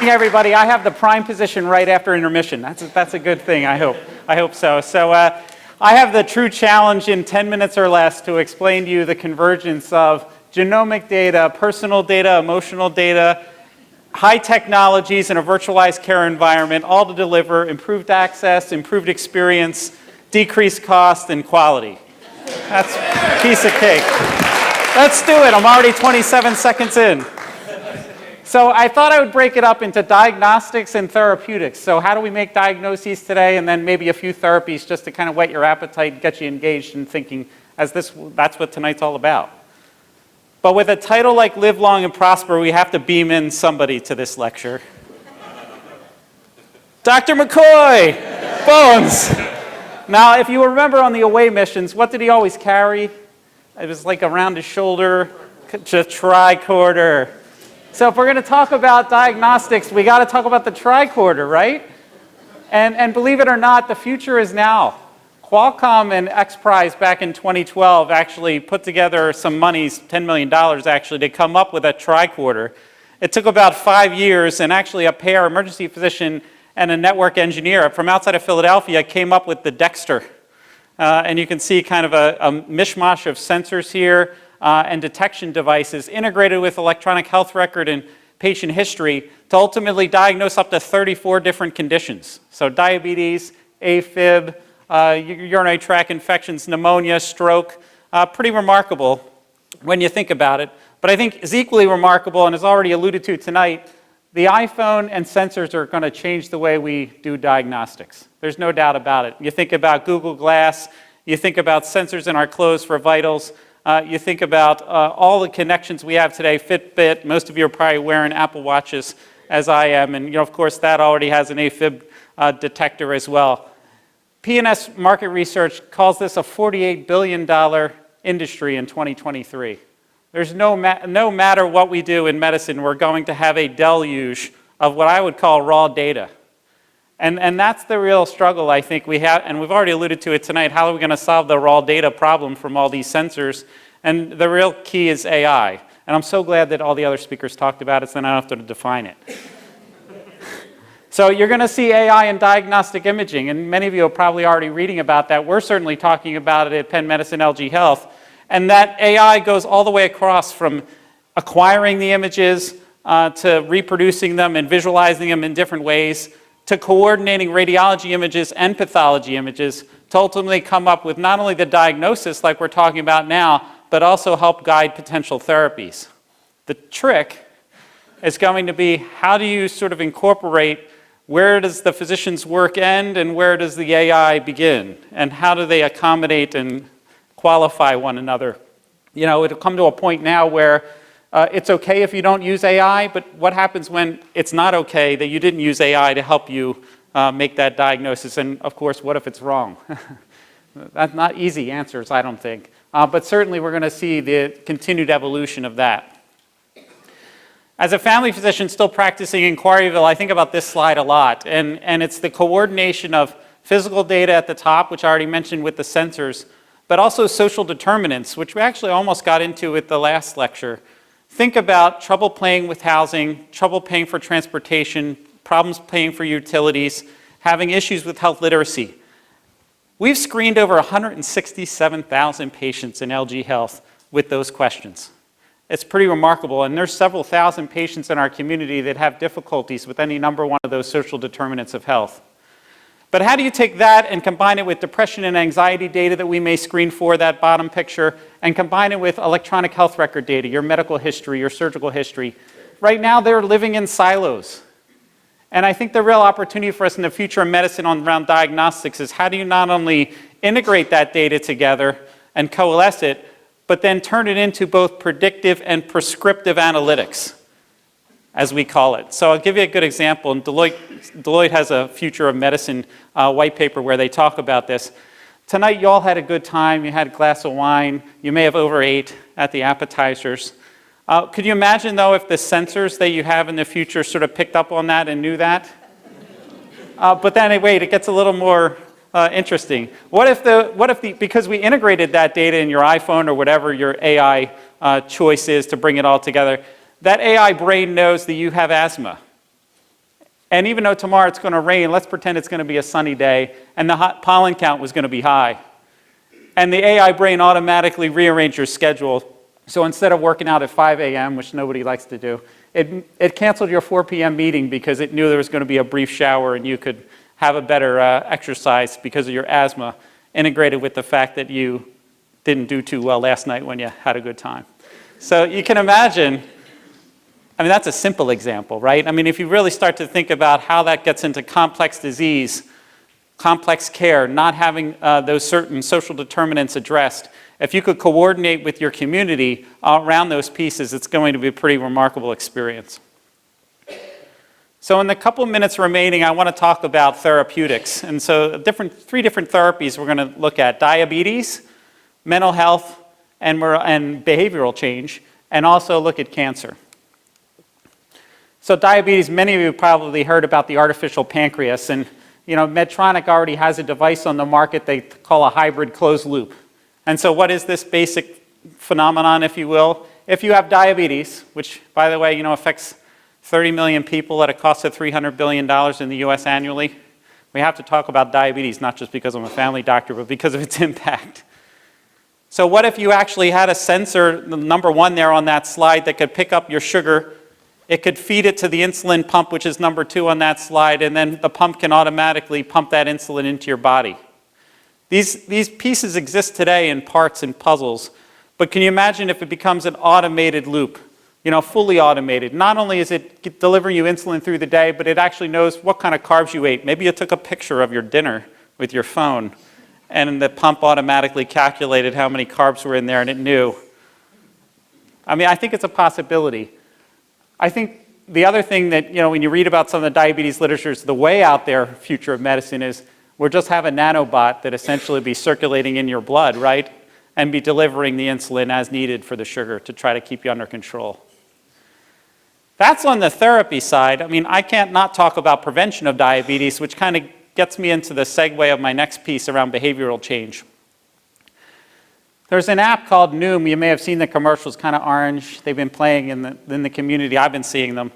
Everybody, I have the prime position right after intermission. That's a good thing, I hope so. So I have the true challenge in 10 minutes or less to explain to you the convergence of genomic data, personal data, emotional data, high technologies in a virtualized care environment, all to deliver improved access, improved experience, decreased cost, and quality. That's a piece of cake. Let's do it. I'm already 27 seconds in. So I thought I would break it up into diagnostics and therapeutics. So how do we make diagnoses today, and then maybe a few therapies just to kind of whet your appetite, get you engaged in thinking, that's what tonight's all about. But with a title like Live Long and Prosper, we have to beam in somebody to this lecture. Dr. McCoy, Bones. Now, if you remember on the away missions, what did he always carry? It was like around his shoulder, just tricorder. So if we're going to talk about diagnostics, we got to talk about the tricorder, right? And believe it or not, the future is now. Qualcomm and XPRIZE back in 2012 actually put together some monies, $10 million actually, to come up with a tricorder. It took about 5 years, and actually a pair, emergency physician and a network engineer from outside of Philadelphia came up with the Dexter. And you can see kind of a mishmash of sensors here. And detection devices integrated with electronic health record and patient history to ultimately diagnose up to 34 different conditions. So diabetes, AFib, urinary tract infections, pneumonia, stroke. Pretty remarkable when you think about it. But I think is equally remarkable, and as already alluded to tonight, the iPhone and sensors are going to change the way we do diagnostics. There's no doubt about it. You think about Google Glass, you think about sensors in our clothes for vitals, you think about all the connections we have today, Fitbit, most of you are probably wearing Apple Watches as I am, and of course that already has an AFib detector as well. P&S Market Research calls this a $48 billion industry in 2023. There's no matter what we do in medicine, we're going to have a deluge of what I would call raw data. And that's the real struggle I think we have, and we've already alluded to it tonight. How are we going to solve the raw data problem from all these sensors? And the real key is AI. And I'm so glad that all the other speakers talked about it, so then I don't have to define it. So you're going to see AI in diagnostic imaging, and many of you are probably already reading about that. We're certainly talking about it at Penn Medicine LG Health. And that AI goes all the way across from acquiring the images to reproducing them and visualizing them in different ways, to coordinating radiology images and pathology images to ultimately come up with not only the diagnosis like we're talking about now, but also help guide potential therapies. The trick is going to be how do you sort of incorporate where does the physician's work end and where does the AI begin? And how do they accommodate and qualify one another? You know, it'll come to a point now where it's okay if you don't use AI, but what happens when it's not okay that you didn't use AI to help you make that diagnosis? And of course, what if it's wrong? That's not easy answers, I don't think. But certainly we're going to see the continued evolution of that. As a family physician still practicing in Quarryville, I think about this slide a lot. And it's the coordination of physical data at the top, which I already mentioned with the sensors, but also social determinants, which we actually almost got into with the last lecture. Think about trouble paying with housing, trouble paying for transportation, problems paying for utilities, having issues with health literacy. We've screened over 167,000 patients in LG Health with those questions. It's pretty remarkable, and there's several thousand patients in our community that have difficulties with any number one of those social determinants of health. But how do you take that and combine it with depression and anxiety data that we may screen for, that bottom picture, and combine it with electronic health record data, your medical history, your surgical history? Right now, they're living in silos. And I think the real opportunity for us in the future of medicine around diagnostics is how do you not only integrate that data together and coalesce it, but then turn it into both predictive and prescriptive analytics, as we call it. So I'll give you a good example. And Deloitte has a Future of Medicine white paper where they talk about this. Tonight you all had a good time. You had a glass of wine. You may have overate at the appetizers. Could you imagine, though, if the sensors that you have in the future sort of picked up on that and knew that? But then, wait, it gets a little more interesting. What if because we integrated that data in your iPhone or whatever your AI choice is to bring it all together, that AI brain knows that you have asthma, And even though tomorrow it's going to rain, let's pretend it's going to be a sunny day, and the pollen count was going to be high. And the AI brain automatically rearranged your schedule. So instead of working out at 5 a.m., which nobody likes to do, it canceled your 4 p.m. meeting because it knew there was going to be a brief shower and you could have a better exercise because of your asthma, integrated with the fact that you didn't do too well last night when you had a good time. So you can imagine, I mean, that's a simple example, right? I mean, if you really start to think about how that gets into complex disease, complex care, not having those certain social determinants addressed, if you could coordinate with your community around those pieces, it's going to be a pretty remarkable experience. So in the couple minutes remaining, I want to talk about therapeutics. And so three different therapies we're going to look at: diabetes, mental health, and behavioral change, and also look at cancer. So diabetes, many of you probably heard about the artificial pancreas, and Medtronic already has a device on the market they call a hybrid closed loop. And so what is this basic phenomenon, if you will? If you have diabetes, which, by the way, affects 30 million people at a cost of $300 billion in the US annually, we have to talk about diabetes, not just because I'm a family doctor, but because of its impact. So what if you actually had a sensor, number 1 there on that slide, that could pick up your sugar? It could feed it to the insulin pump, which is number 2 on that slide, and then the pump can automatically pump that insulin into your body. These pieces exist today in parts and puzzles, but can you imagine if it becomes an automated loop, fully automated? Not only is it delivering you insulin through the day, but it actually knows what kind of carbs you ate. Maybe you took a picture of your dinner with your phone, and the pump automatically calculated how many carbs were in there, and it knew. I mean, I think it's a possibility. I think the other thing that, when you read about some of the diabetes literature, is the way out there future of medicine is we'll just have a nanobot that essentially be circulating in your blood, right? And be delivering the insulin as needed for the sugar to try to keep you under control. That's on the therapy side. I mean, I can't not talk about prevention of diabetes, which kind of gets me into the segue of my next piece around behavioral change. There's an app called Noom. You may have seen the commercials, kind of orange. They've been playing in the community. I've been seeing them.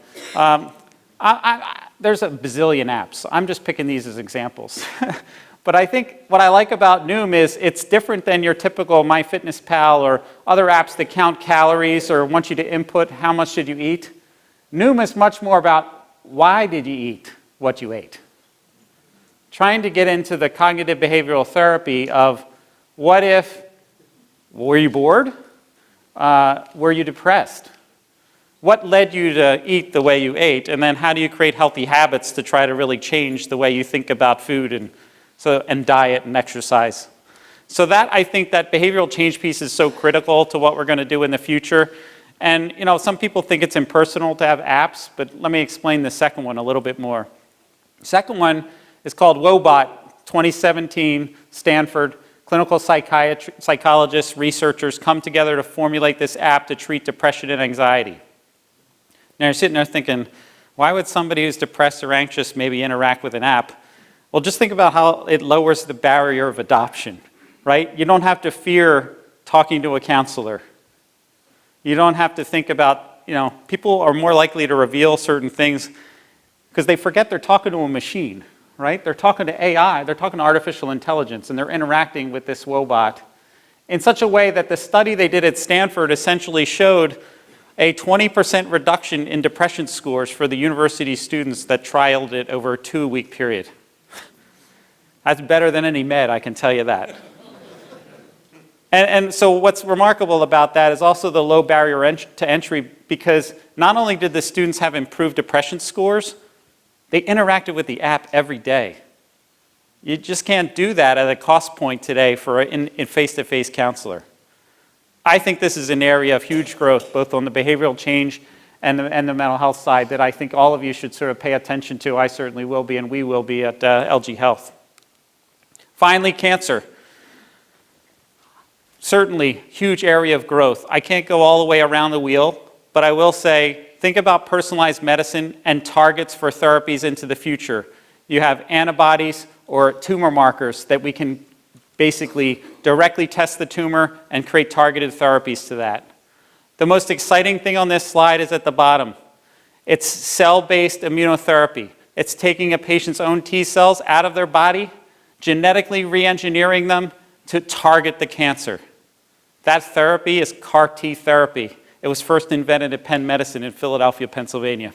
There's a bazillion apps. I'm just picking these as examples. But I think what I like about Noom is it's different than your typical MyFitnessPal or other apps that count calories or want you to input how much did you eat. Noom is much more about why did you eat what you ate. Trying to get into the cognitive behavioral therapy of what if, were you bored? Were you depressed? What led you to eat the way you ate? And then how do you create healthy habits to try to really change the way you think about food and diet and exercise? So that, I think, that behavioral change piece is so critical to what we're going to do in the future. And some people think it's impersonal to have apps, but let me explain the second one a little bit more. The second one is called Wobot, 2017, Stanford. Clinical psychologists, researchers come together to formulate this app to treat depression and anxiety. Now you're sitting there thinking, why would somebody who's depressed or anxious maybe interact with an app? Well, just think about how it lowers the barrier of adoption, right? You don't have to fear talking to a counselor. You don't have to think about, people are more likely to reveal certain things because they forget they're talking to a machine. Right? They're talking to AI, they're talking to artificial intelligence, and they're interacting with this Wobot in such a way that the study they did at Stanford essentially showed a 20% reduction in depression scores for the university students that trialed it over a 2-week period. That's better than any med, I can tell you that. And so what's remarkable about that is also the low barrier to entry, because not only did the students have improved depression scores, they interacted with the app every day. You just can't do that at a cost point today for a face-to-face counselor. I think this is an area of huge growth, both on the behavioral change and the mental health side, that I think all of you should sort of pay attention to. I certainly will be, and we will be at LG Health. Finally, cancer. Certainly, huge area of growth. I can't go all the way around the wheel, but I will say, think about personalized medicine and targets for therapies into the future. You have antibodies or tumor markers that we can basically directly test the tumor and create targeted therapies to that. The most exciting thing on this slide is at the bottom. It's cell-based immunotherapy. It's taking a patient's own T cells out of their body, genetically re-engineering them to target the cancer. That therapy is CAR T therapy. It was first invented at Penn Medicine in Philadelphia, Pennsylvania.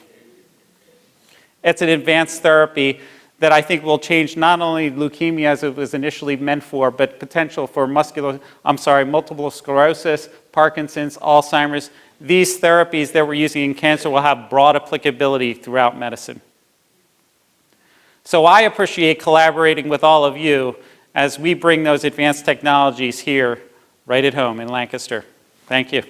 It's an advanced therapy that I think will change not only leukemia as it was initially meant for, but potential for multiple sclerosis, Parkinson's, Alzheimer's. These therapies that we're using in cancer will have broad applicability throughout medicine. So I appreciate collaborating with all of you as we bring those advanced technologies here, right at home in Lancaster. Thank you.